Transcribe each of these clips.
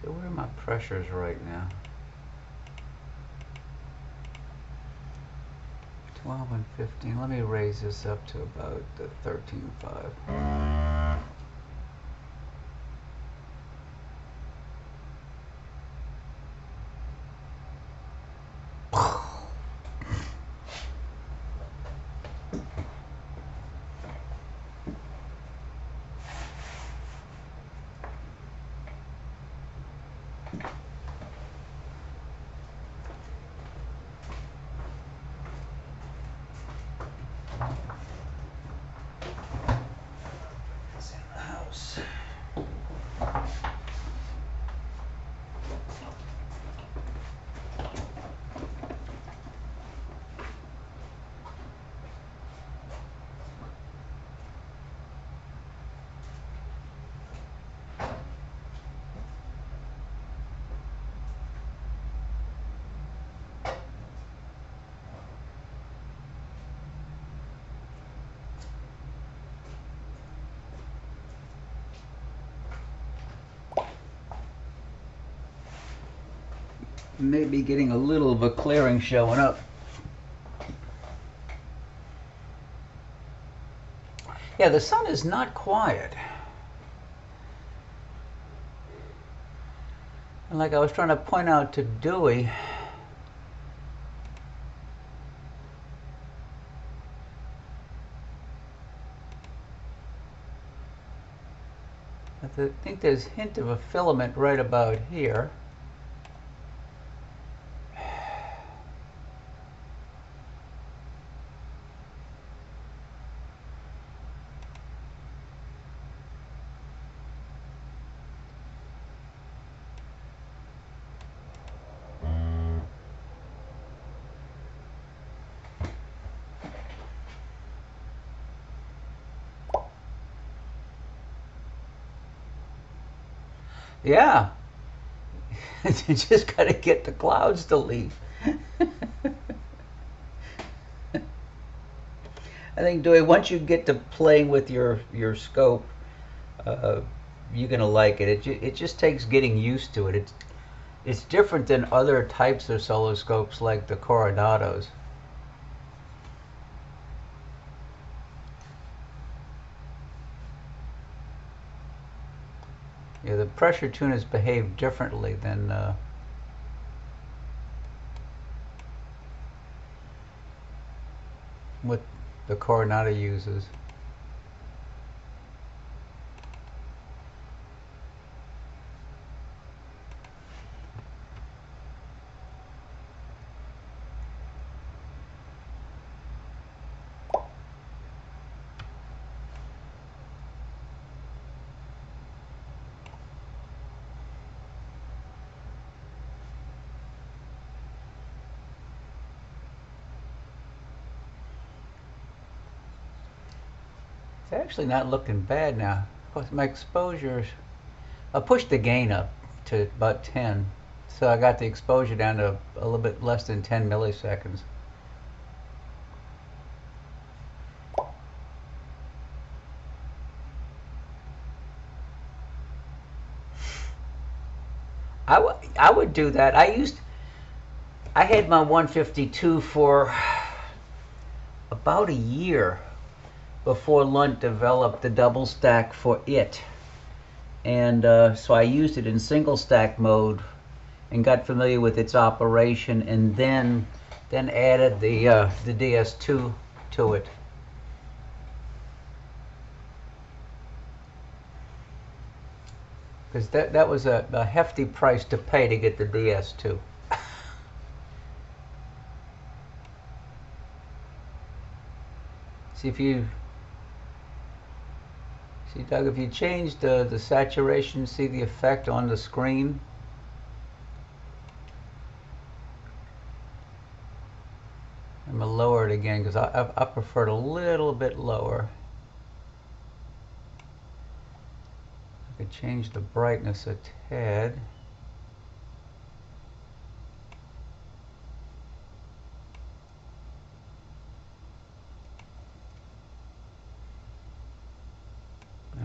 So where are my pressures right now? 12 and 15. Let me raise this up to about the 13.5. It's in the house. Maybe getting a little of a clearing showing up. Yeah, the sun is not quiet. And like I was trying to point out to Dewey, I think there's a hint of a filament right about here. Yeah, you just got to get the clouds to leave. I think, Dewey, once you get to playing with your scope, you're gonna like it. It just takes getting used to it. It's different than other types of solar scopes like the Coronados. Yeah, the pressure tuners behave differently than what the Coronado uses. It's actually not looking bad now. My exposures, I pushed the gain up to about 10, so I got the exposure down to a little bit less than 10 milliseconds. I would do that. I had my 152 for about a year before Lunt developed the double stack for it. And so I used it in single stack mode and got familiar with its operation, and then added the DS2 to it. Because that was a hefty price to pay to get the DS2. See, Doug, if you change the saturation, see the effect on the screen? I'm going to lower it again because I prefer it a little bit lower. I could change the brightness a tad.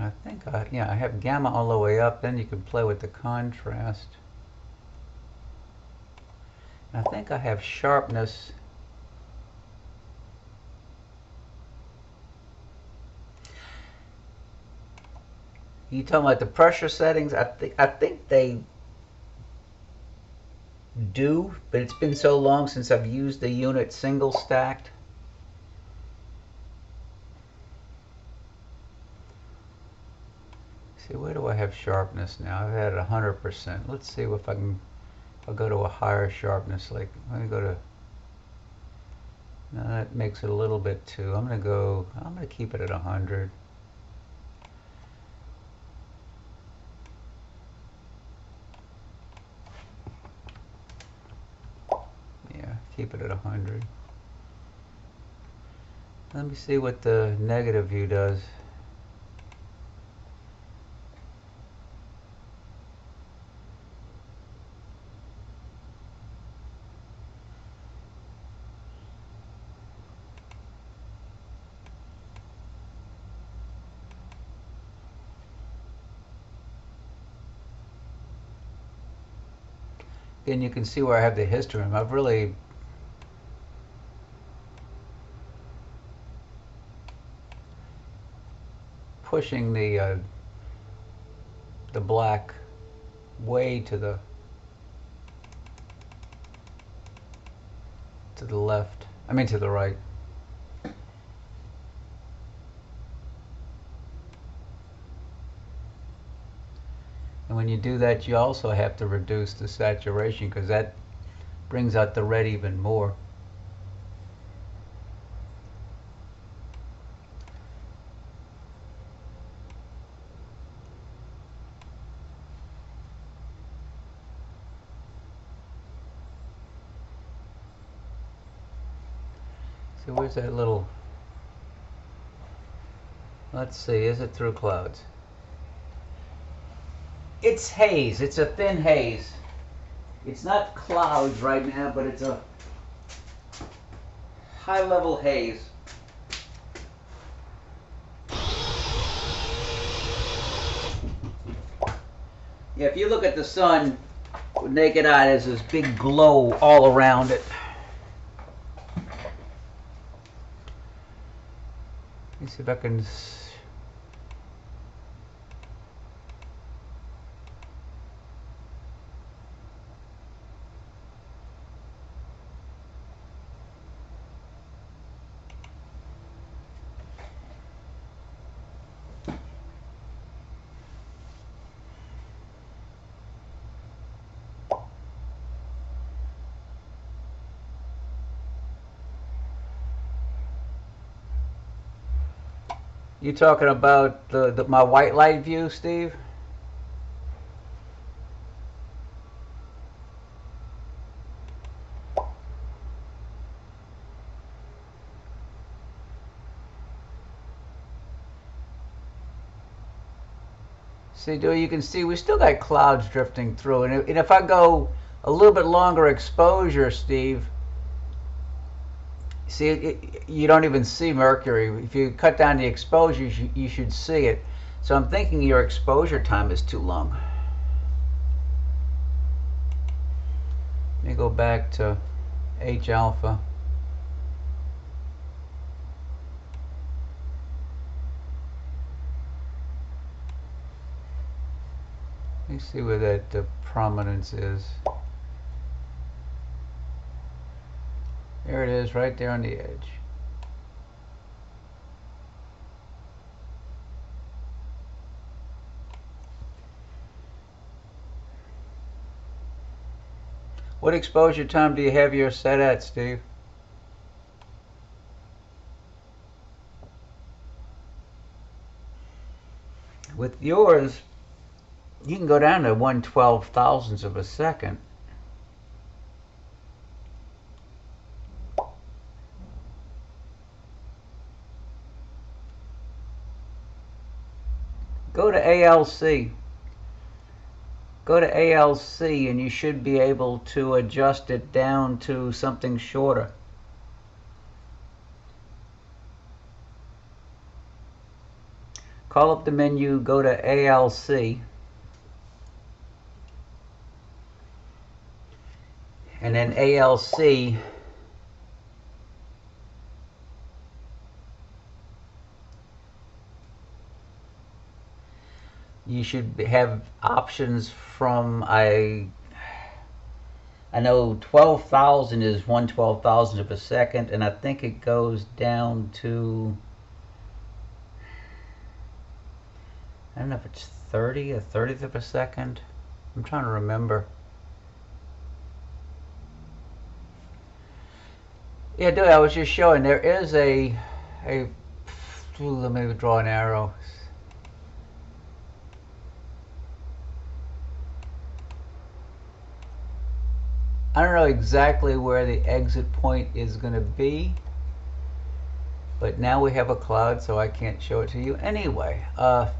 I think yeah, I have gamma all the way up. Then you can play with the contrast. I think I have sharpness. You talking about the pressure settings? I think they do, but it's been so long since I've used the unit single stacked. See, where do I have sharpness now? I've had it 100%. Let's see if I can. I'll go to a higher sharpness. Like, let me go to. No, that makes it a little bit too. I'm gonna keep it at 100. Yeah, keep it at 100. Let me see what the negative view does. And you can see where I have the histogram. I've really pushing the black way to the left. I mean to the right. And when you do that, you also have to reduce the saturation because that brings out the red even more. So where's that little, let's see, is it through clouds? It's haze. It's a thin haze. It's not clouds right now, but it's a high level haze. Yeah, if you look at the sun with naked eye, there's this big glow all around it. Let me see if I can. You talking about my white light view, Steve? See, you can see we still got clouds drifting through, and if I go a little bit longer exposure, Steve, see, you don't even see Mercury. If you cut down the exposure, you should see it. So I'm thinking your exposure time is too long. Let me go back to H alpha. Let me see where that prominence is. There it is, right there on the edge. What exposure time do you have yours set at, Steve? With yours, you can go down to 1/12 thousandths of a second. Go to ALC. Go to ALC and you should be able to adjust it down to something shorter. call up the menu, go to ALC, and then ALC you should have options from I know 12,000 is 1/12,000 of a second, and I think it goes down to, I don't know if it's 30, a 30th of a second. I'm trying to remember. Yeah, dude, I was just showing there is let me draw an arrow. I don't know exactly where the exit point is going to be, but now we have a cloud, so I can't show it to you anyway. Oh,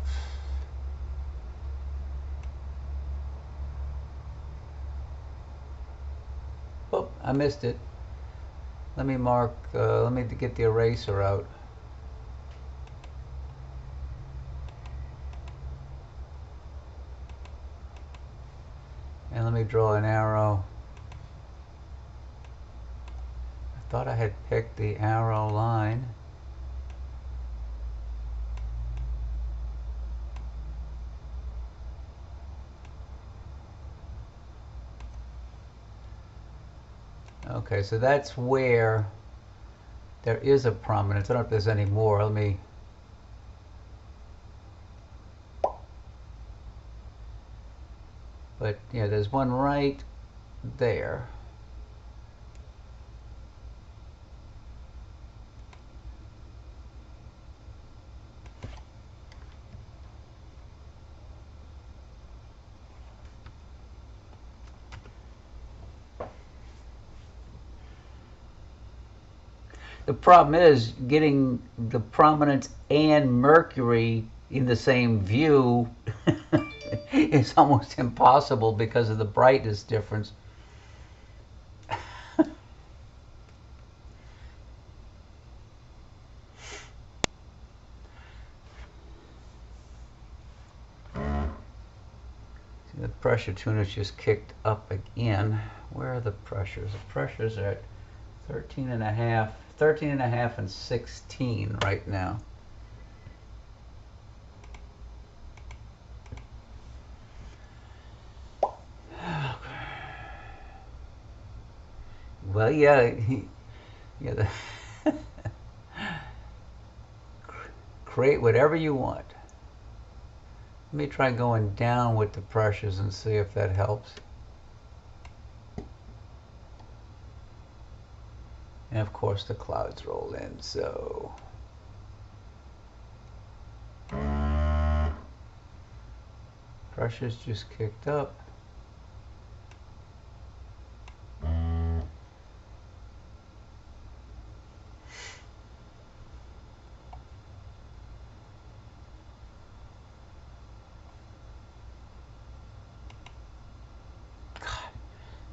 I missed it. Let me mark, let me get the eraser out. And let me draw an arrow. I thought I had picked the arrow line. Okay, so that's where there is a prominence. I don't know if there's any more. Let me. But yeah, there's one right there. The problem is getting the prominence and Mercury in the same view is almost impossible because of the brightness difference. The pressure tuner's just kicked up again. Where are the pressures? The pressures are at 13 and a half, 13 and a half and 16 right now. Well, yeah, yeah. Create whatever you want. Let me try going down with the pressures and see if that helps. And of course the clouds roll in, so pressure's just kicked up.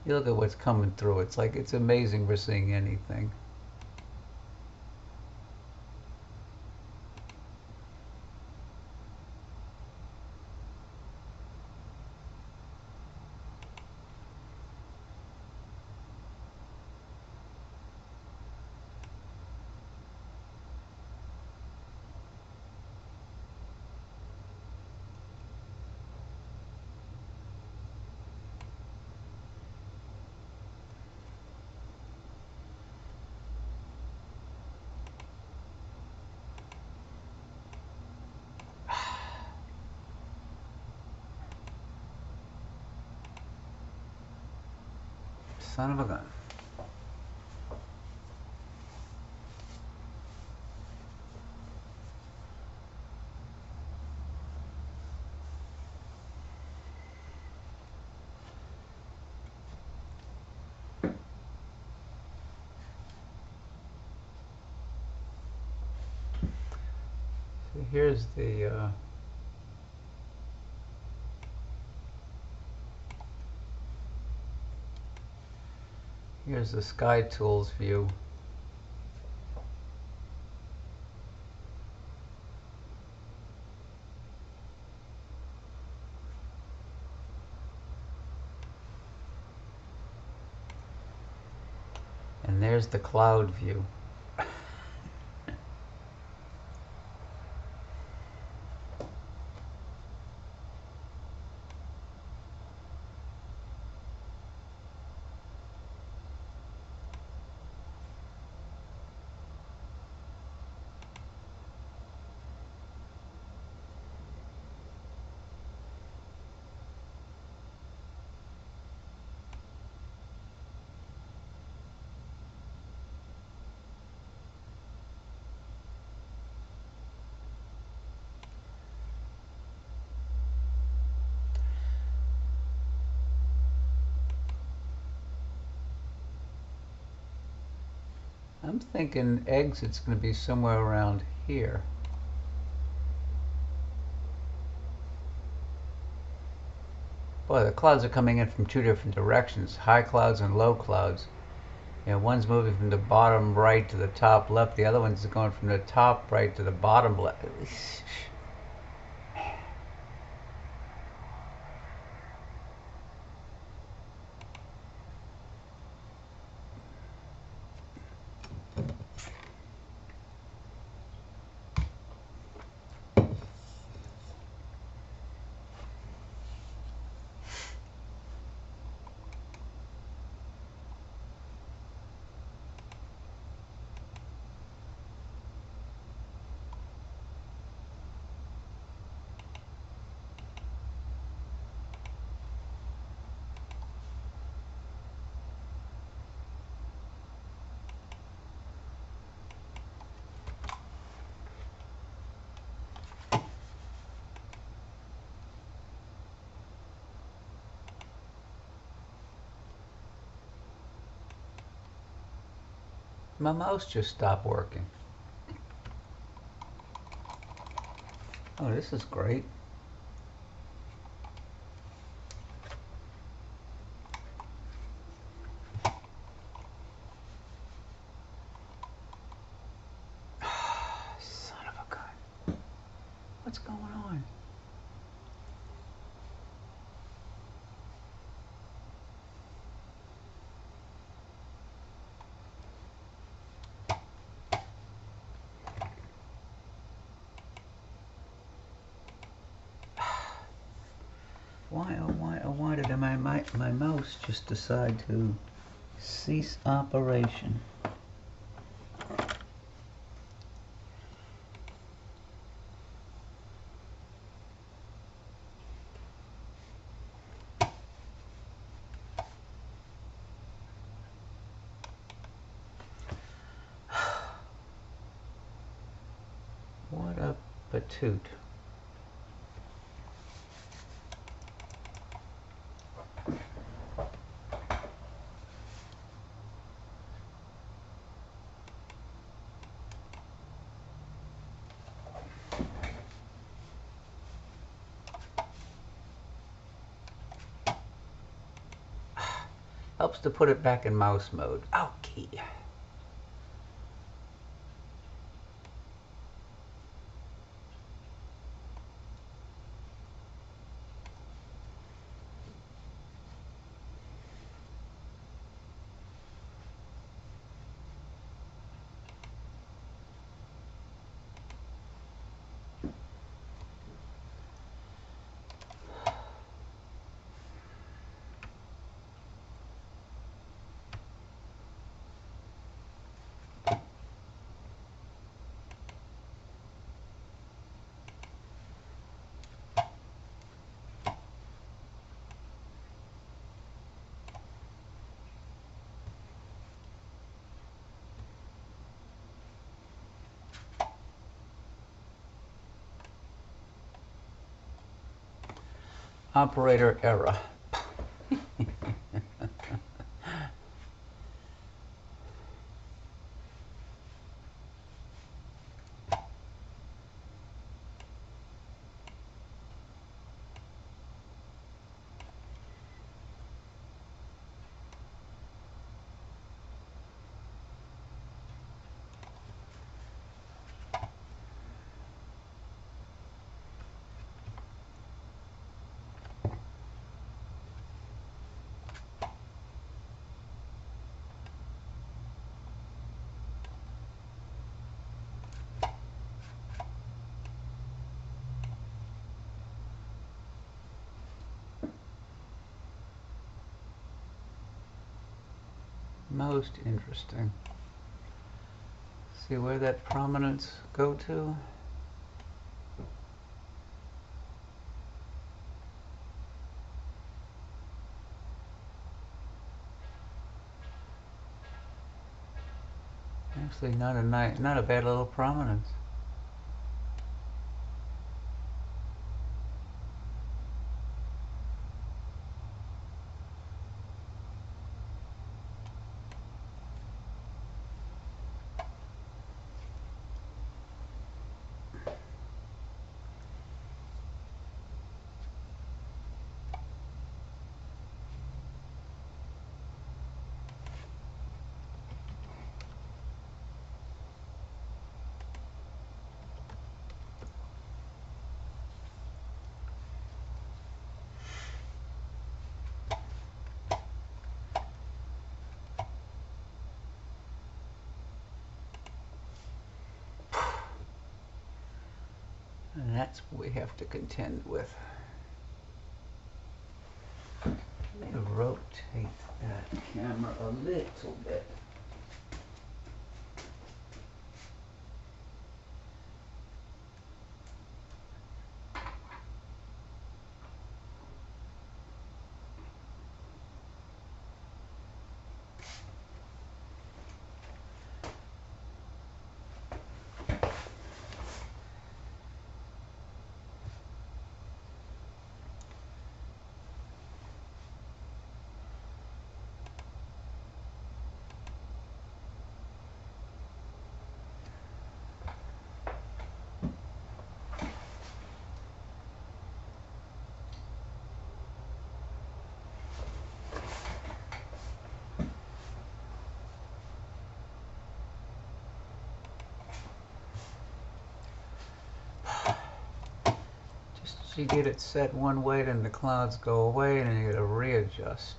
You look at what's coming through. It's like, it's amazing we're seeing anything. Son of a gun. So here's the here's the Sky Tools view. And there's the cloud view. I'm thinking exit's going to be somewhere around here. Boy, the clouds are coming in from two different directions, high clouds and low clouds. You know, one's moving from the bottom right to the top left, the other one's going from the top right to the bottom left. My mouse just stopped working. Oh, this is great. Son of a gun. What's going on? Why, oh why, oh why did my mouse just decide to cease operation? What a patoot. Helps to put it back in mouse mode. Okay. Operator error. Most interesting. See where that prominence go to? Actually, not a bad little prominence. And that's what we have to contend with. Let me rotate that camera a little bit. Just you get it set one way, then the clouds go away, and then you gotta readjust.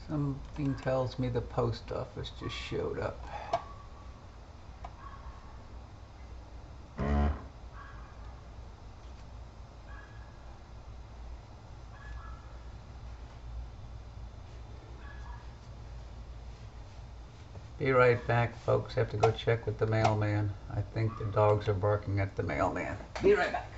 Something tells me the post office just showed up. Be right back, folks. Have to go check with the mailman. I think the dogs are barking at the mailman. Be right back.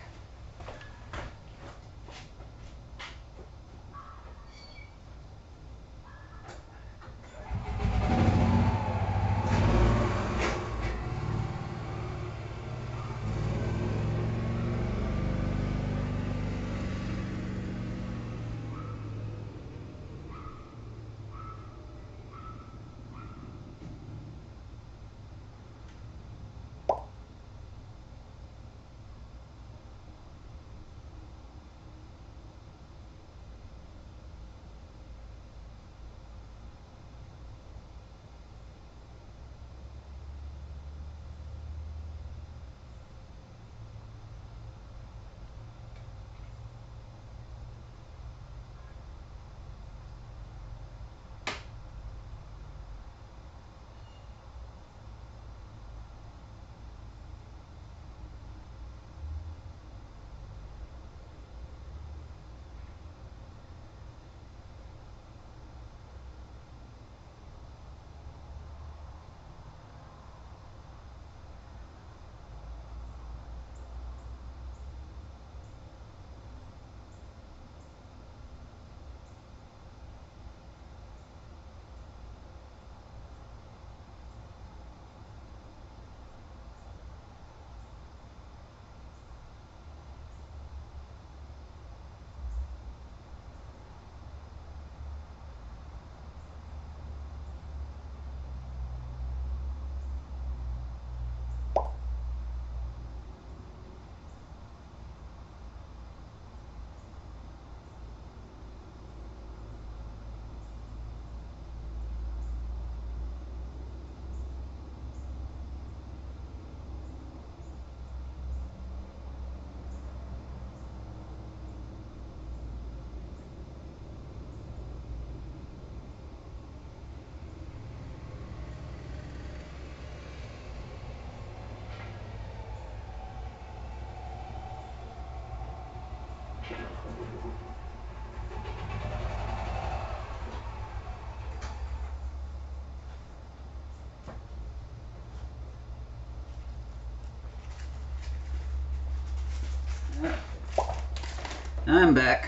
I'm back.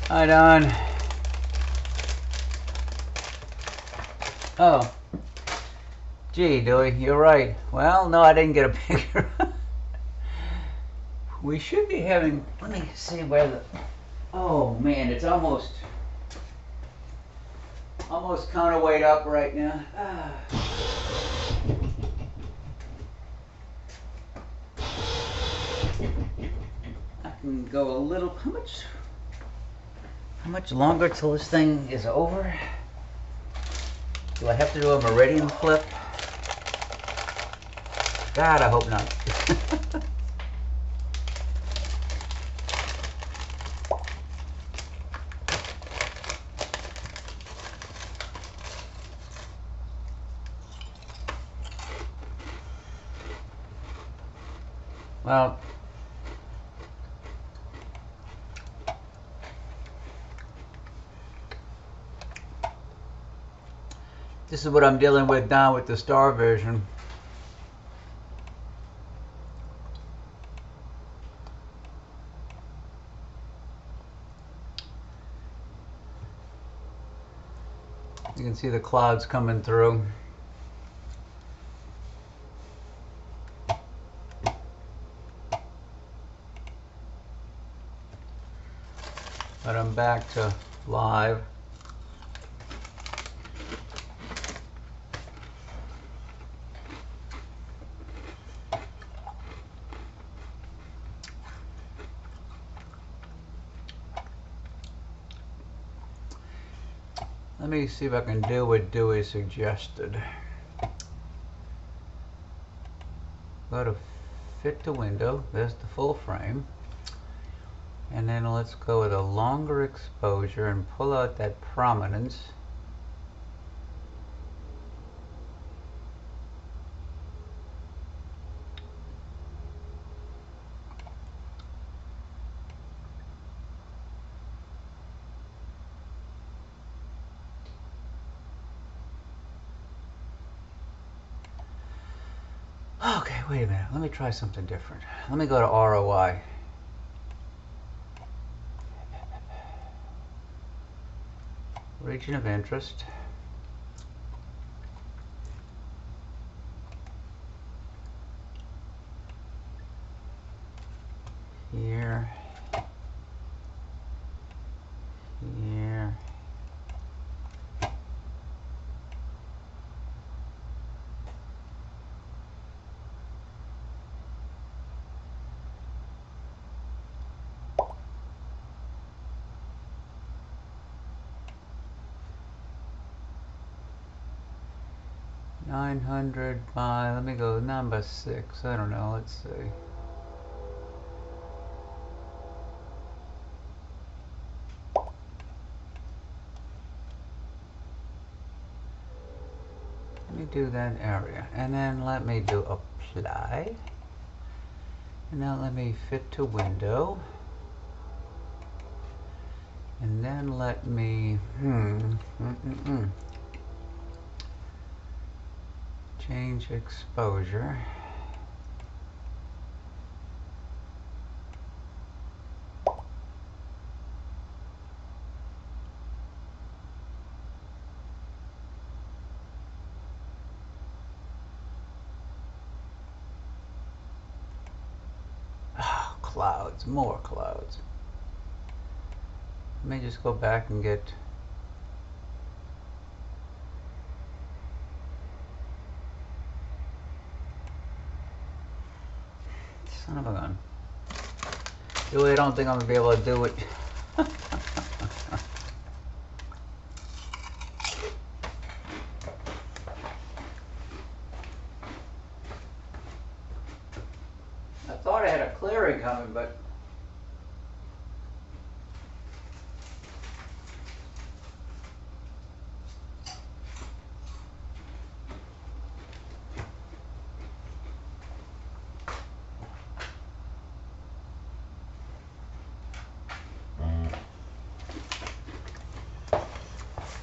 Hi, Don. Oh. Gee, Dewey, you're right. Well, no, I didn't get a picture. We should be having, let me see where the, oh man, it's almost counterweight up right now. I can go a little, how much longer till this thing is over? Do I have to do a meridian flip? God, I hope not. Well, this is what I'm dealing with now with the star vision. You can see the clouds coming through. But I'm back to live. Let me see if I can do what Dewey suggested. Go to fit to window. There's the full frame. And then let's go with a longer exposure and pull out that prominence. Okay, wait a minute. Let me try something different. Let me go to ROI. Region of interest. Here. Here. $900 by, let me go number 6. I don't know, let's see. Let me do that area, and then let me do apply, and now let me fit to window, and then let me change exposure. Clouds, more clouds. Let me just go back and get son of a gun. Really, I don't think I'm gonna be able to do it. I thought I had a clearing coming, but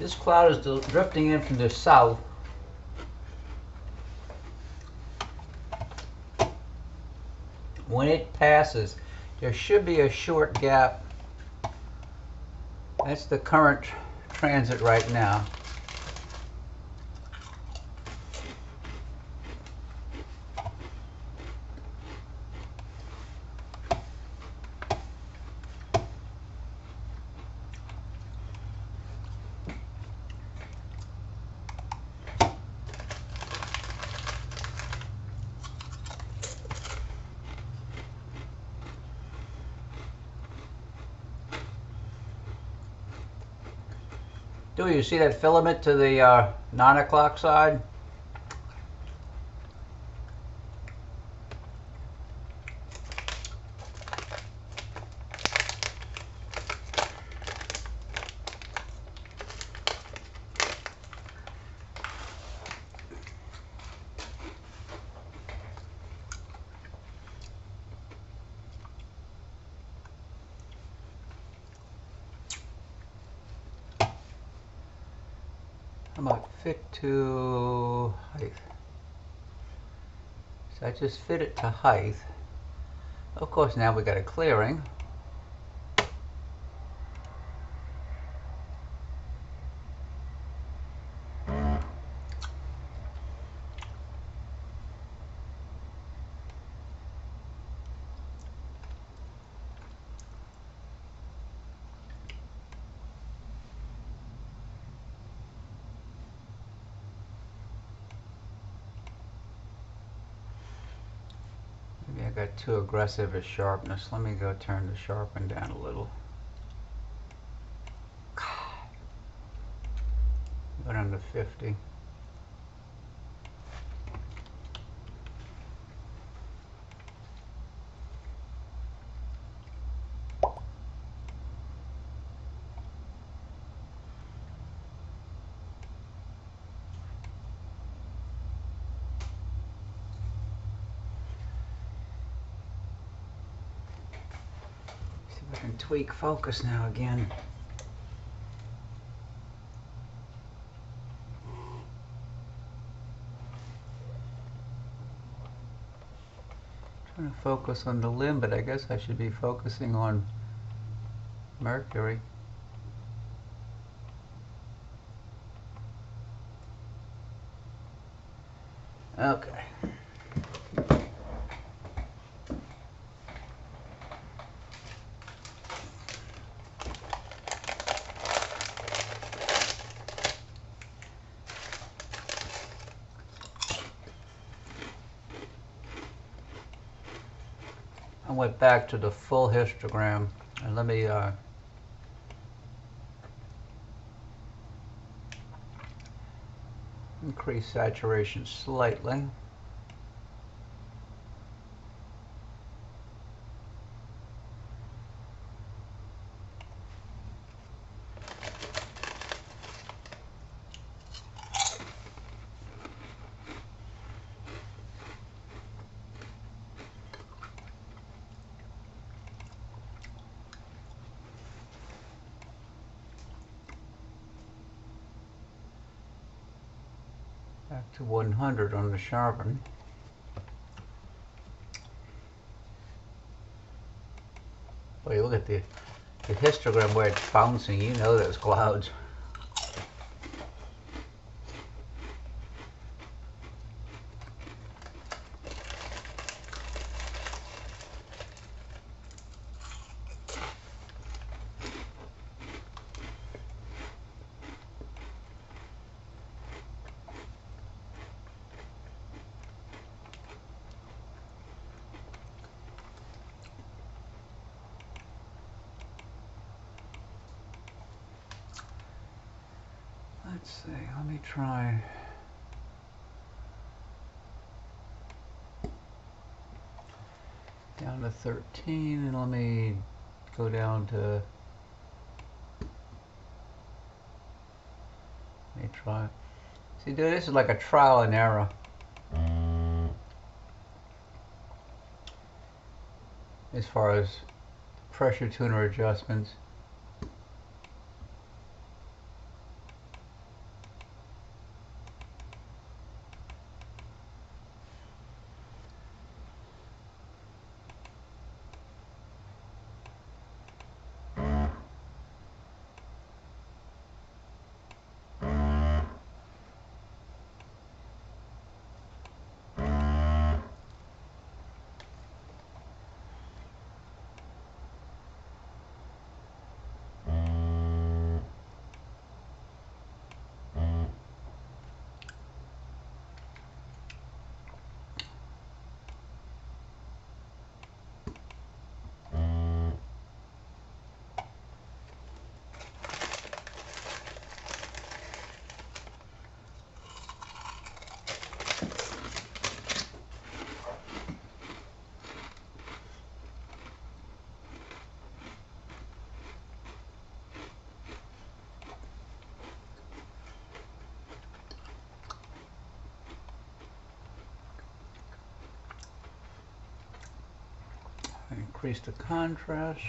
This cloud is drifting in from the south. When it passes, there should be a short gap. That's the current transit right now. Do you see that filament to the 9 o'clock side? How about fit to height? So I just fit it to height. Of course, now we got a clearing. Maybe I got too aggressive a sharpness. Let me go turn the sharpen down a little. Go down to 50. See if I can tweak focus now again. Trying to focus on the limb, but I guess I should be focusing on Mercury. Okay. I went back to the full histogram, and let me increase saturation slightly. Back to 100 on the sharpen. Boy, look at the histogram where it's bouncing. You know those clouds. Let's see, let me try. Down to 13, and let me go down to, let me try. See, dude, this is like a trial and error. As far as pressure tuner adjustments. Increase the contrast.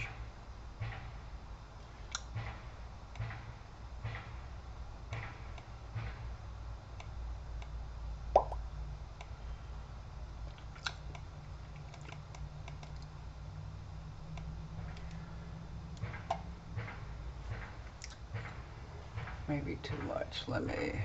Maybe too much. Let me.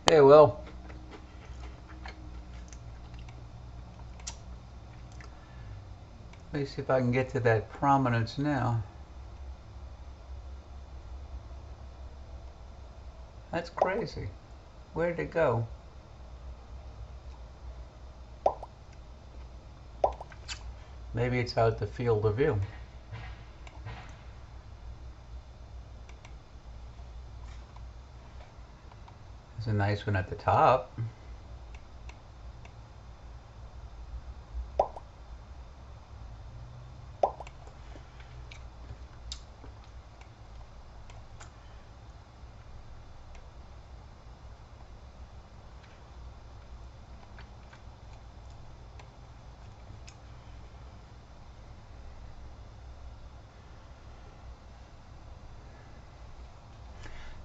Hey, well, let me see if I can get to that prominence now. That's crazy. Where did it go? Maybe it's out the field of view. There's a nice one at the top.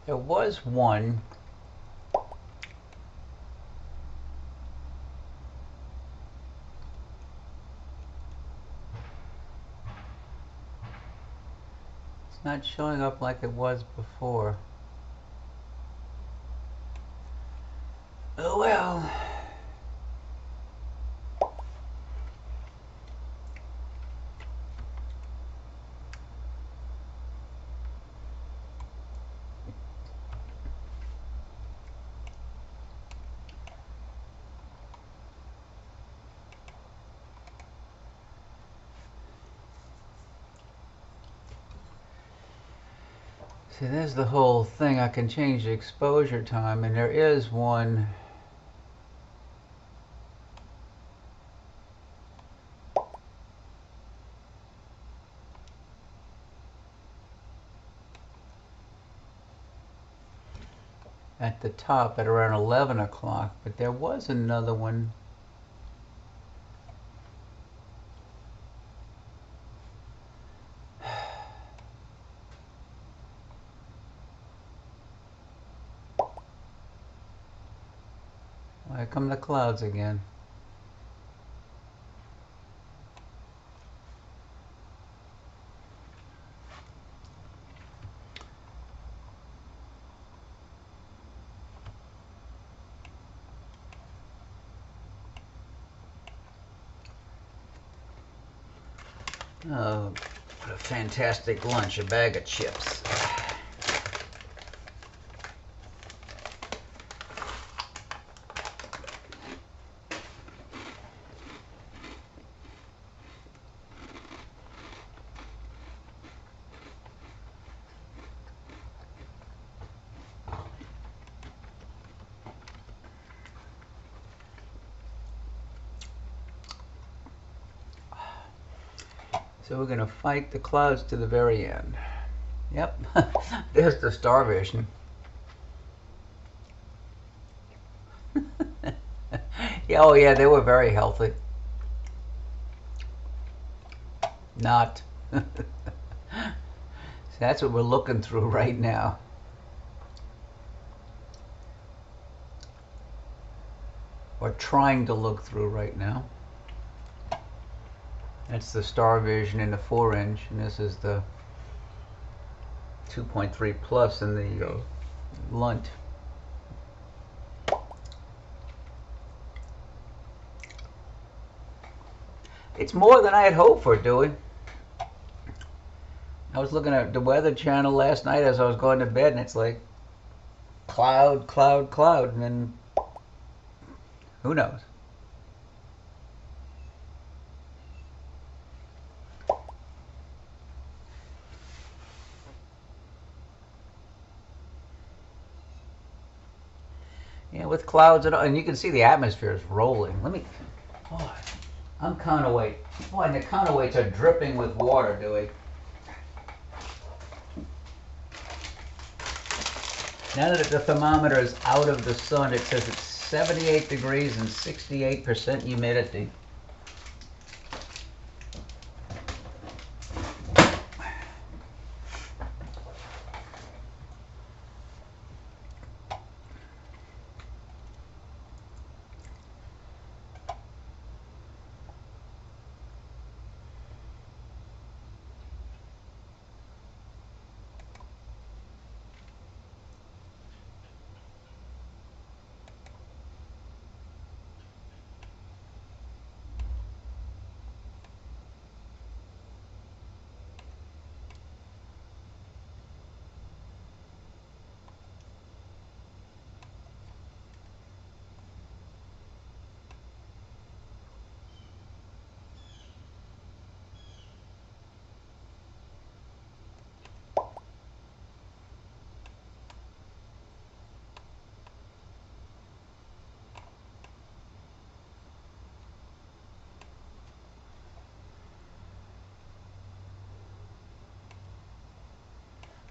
There was one. It's not showing up like it was before. Oh well. See, there's the whole thing. I can change the exposure time, and there is one. At the top at around 11 o'clock, but there was another one. Here come the clouds again. Oh, what a fantastic lunch, a bag of chips. So we're going to fight the clouds to the very end. Yep, there's the star vision. Yeah, oh yeah, they were very healthy. Not. So that's what we're looking through right now. Or trying to look through right now. That's the star vision in the 4-inch, and this is the 2.3 plus in the lunt. It's more than I had hoped for, Dewey. I was looking at the Weather Channel last night as I was going to bed, and it's like cloud, cloud, cloud, and then who knows? Yeah, with clouds and you can see the atmosphere is rolling. Let me. Oh, I'm counterweight. Boy, and the counterweights are dripping with water, Dewey. Now that the thermometer is out of the sun, it says it's 78 degrees and 68% humidity.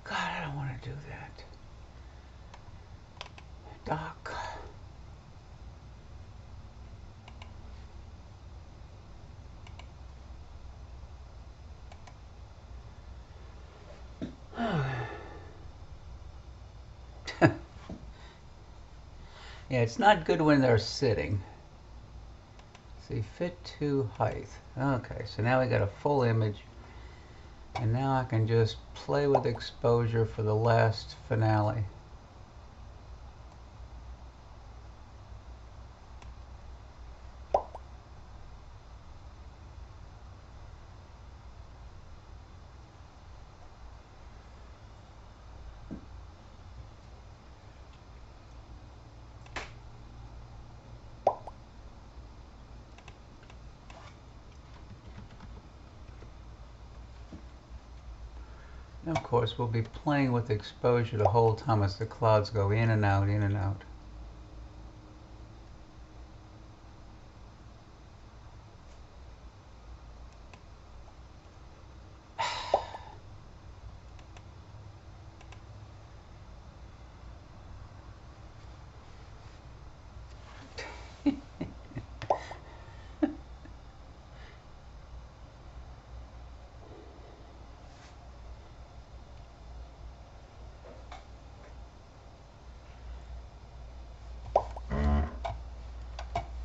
God, I don't want to do that. Doc. Yeah, it's not good when they're sitting. See, fit to height. Okay, so now we got a full image. And now I can just play with exposure for the last finale. And of course, we'll be playing with exposure the whole time as the clouds go in and out, in and out.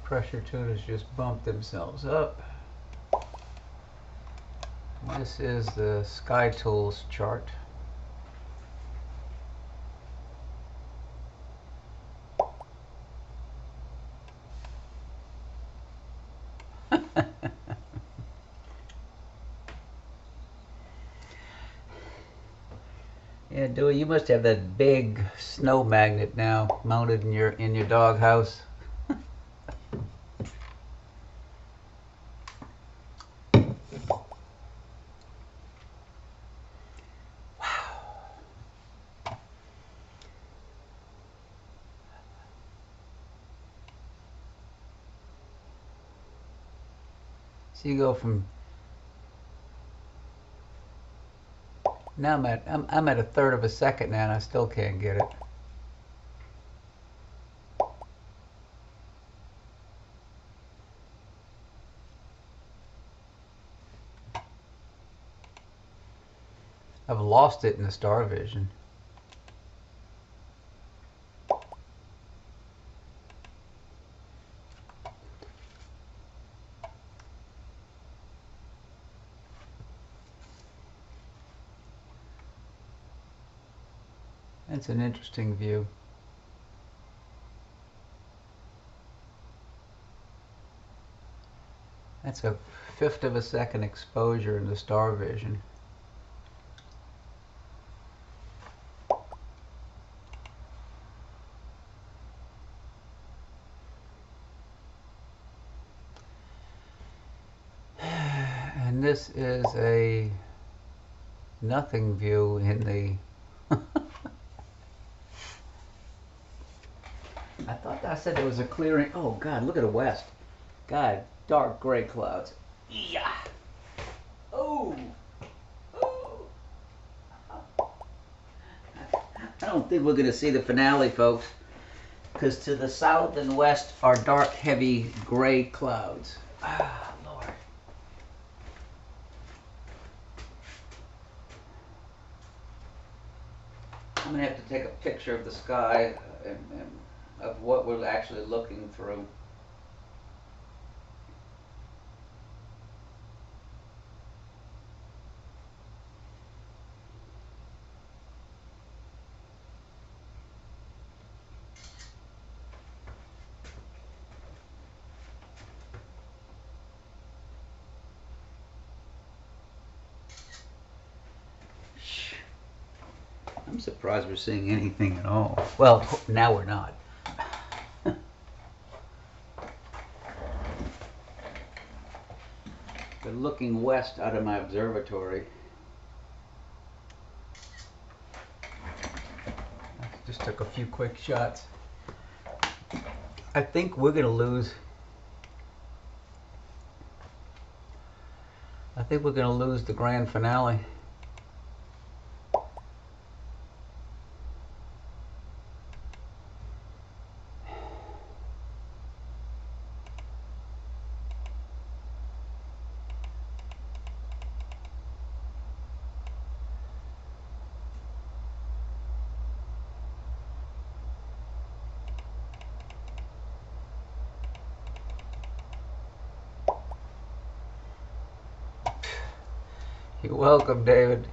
Pressure tuners just bumped themselves up. This is the Sky Tools chart. Yeah, Dewey, you must have that big snow magnet now mounted in your dog house. So you go from now I'm at a third of a second now and I still can't get it. I've lost it in the star vision. That's an interesting view. That's a fifth of a second exposure in the star vision. And this is a nothing view in the I thought I said there was a clearing. Oh God, look at the west. God, dark gray clouds. Yeah. Oh. Oh. I don't think we're going to see the finale, folks, because to the south and west are dark, heavy gray clouds. Ah, Lord. I'm going to have to take a picture of the sky and of what we're actually looking through. I'm surprised we're seeing anything at all. Well, now we're not. But looking west out of my observatory, I just took a few quick shots. I think we're going to lose. I think we're going to lose the grand finale. You're welcome, David.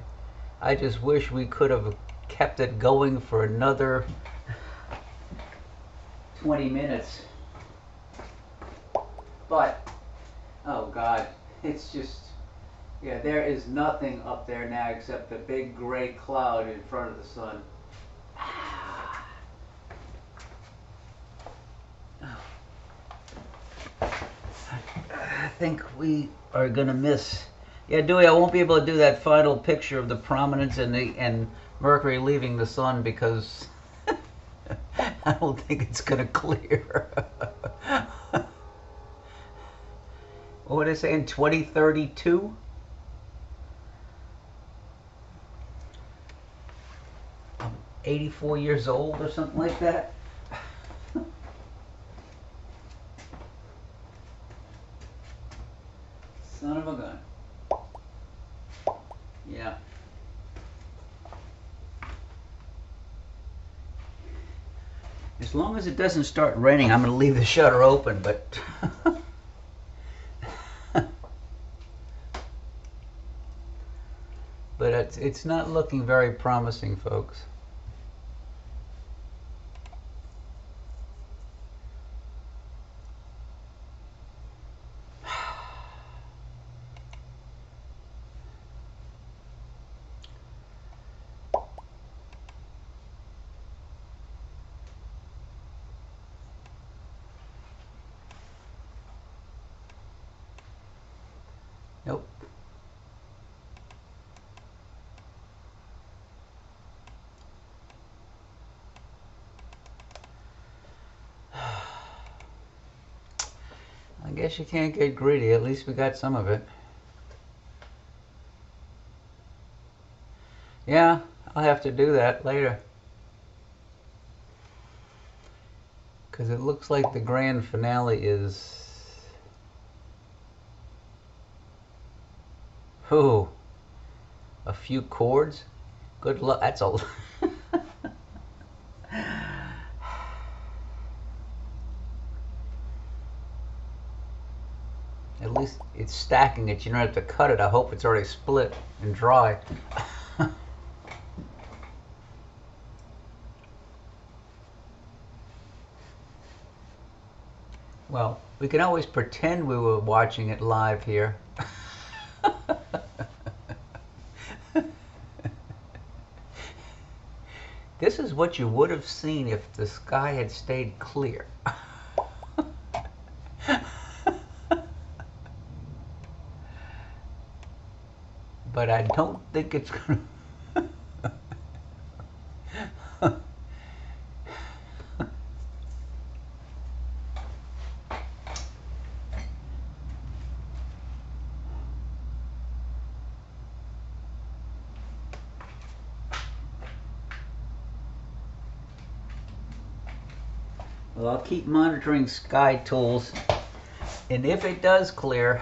I just wish we could have kept it going for another 20 minutes. But, oh God, it's just, yeah, there is nothing up there now except the big gray cloud in front of the sun. I think we are gonna miss. Yeah, Dewey, I won't be able to do that final picture of the prominence and Mercury leaving the sun because I don't think it's gonna clear. What would I say in 2032? I'm 84 years old or something like that. Son of a gun. Yeah. As long as it doesn't start raining, I'm going to leave the shutter open, but but it's not looking very promising, folks. Nope. I guess you can't get greedy. At least we got some of it. Yeah, I'll have to do that later. Because it looks like the grand finale is... Oh, a few chords? Good luck. That's a... At least it's stacking it. You don't have to cut it. I hope it's already split and dry. Well, we can always pretend we were watching it live here. This is what you would have seen if the sky had stayed clear. But I don't think it's going to... Well, I'll keep monitoring Sky Tools, and if it does clear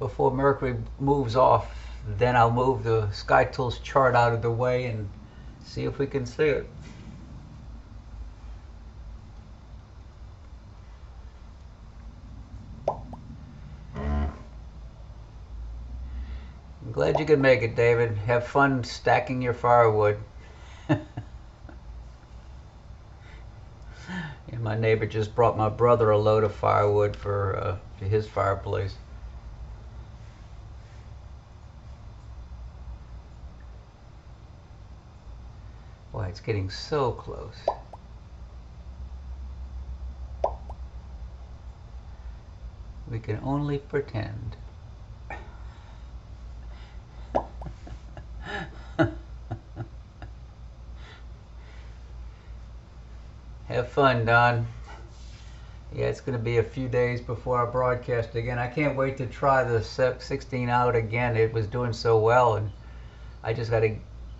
before Mercury moves off, then I'll move the Sky Tools chart out of the way and see if we can see it. I'm glad you could make it, David. Have fun stacking your firewood. And my neighbor just brought my brother a load of firewood for his fireplace. Boy, it's getting so close. We can only pretend. Have fun, Don. Yeah, it's going to be a few days before I broadcast again. I can't wait to try the 16 out again. It was doing so well, and I just got to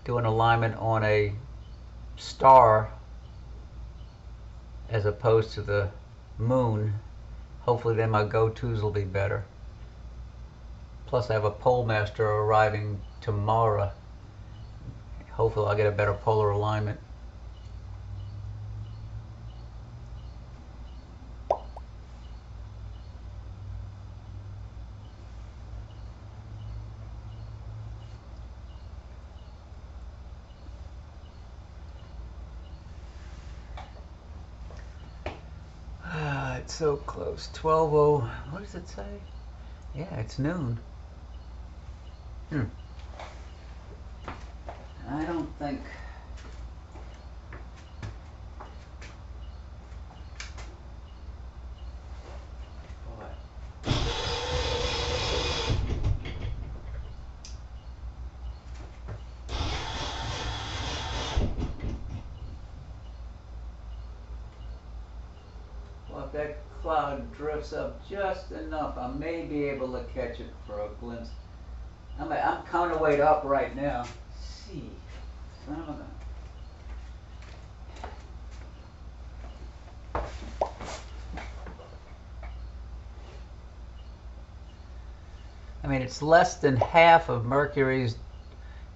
do an alignment on a star as opposed to the moon. Hopefully then my go-tos will be better. Plus I have a pole master arriving tomorrow. Hopefully I'll get a better polar alignment. It's so close. 12:00. What does it say? Yeah, it's noon. I don't think. Well, if that cloud drifts up just enough, I may be able to catch it for a glimpse. I'm counterweight up right now. See, son of a gun. I mean, it's less than half of Mercury's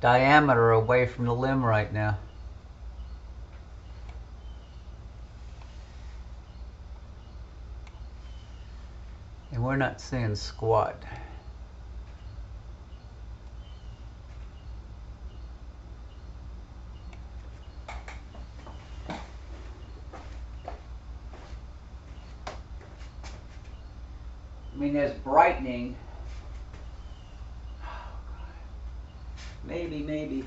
diameter away from the limb right now. And we're not seeing squat. I mean, there's brightening. Oh, God. Maybe.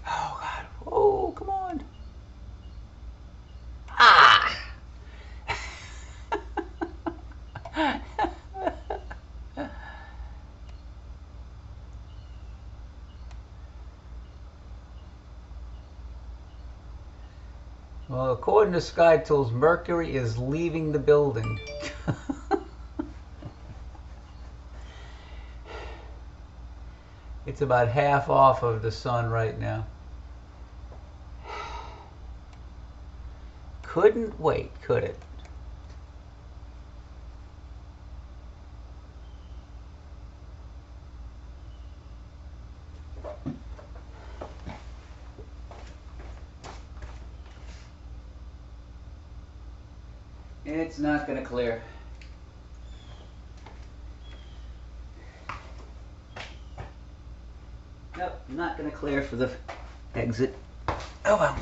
Oh, God. Oh, come on. Ah! Well, according to Sky Tools, Mercury is leaving the building. It's about half off of the sun right now. Couldn't wait, could it? It's not going to clear. Nope, not going to clear for the exit. Oh well.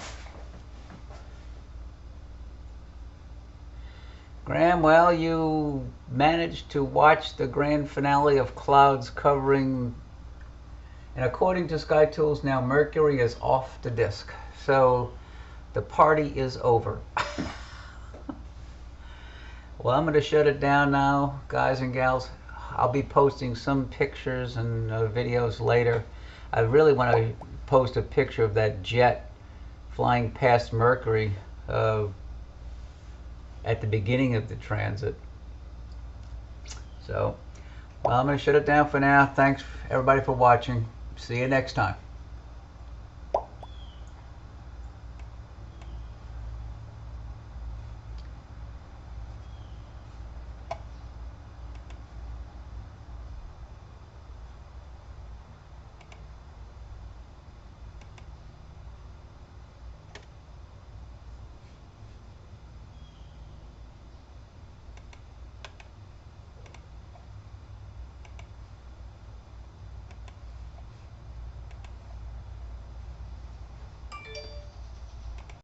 Graham, well, you managed to watch the grand finale of clouds covering, and according to Sky Tools, now Mercury is off the disk. So the party is over. Well, I'm going to shut it down now, guys and gals. I'll be posting some pictures and videos later. I really want to post a picture of that jet flying past Mercury at the beginning of the transit. So, well, I'm going to shut it down for now. Thanks everybody for watching. See you next time.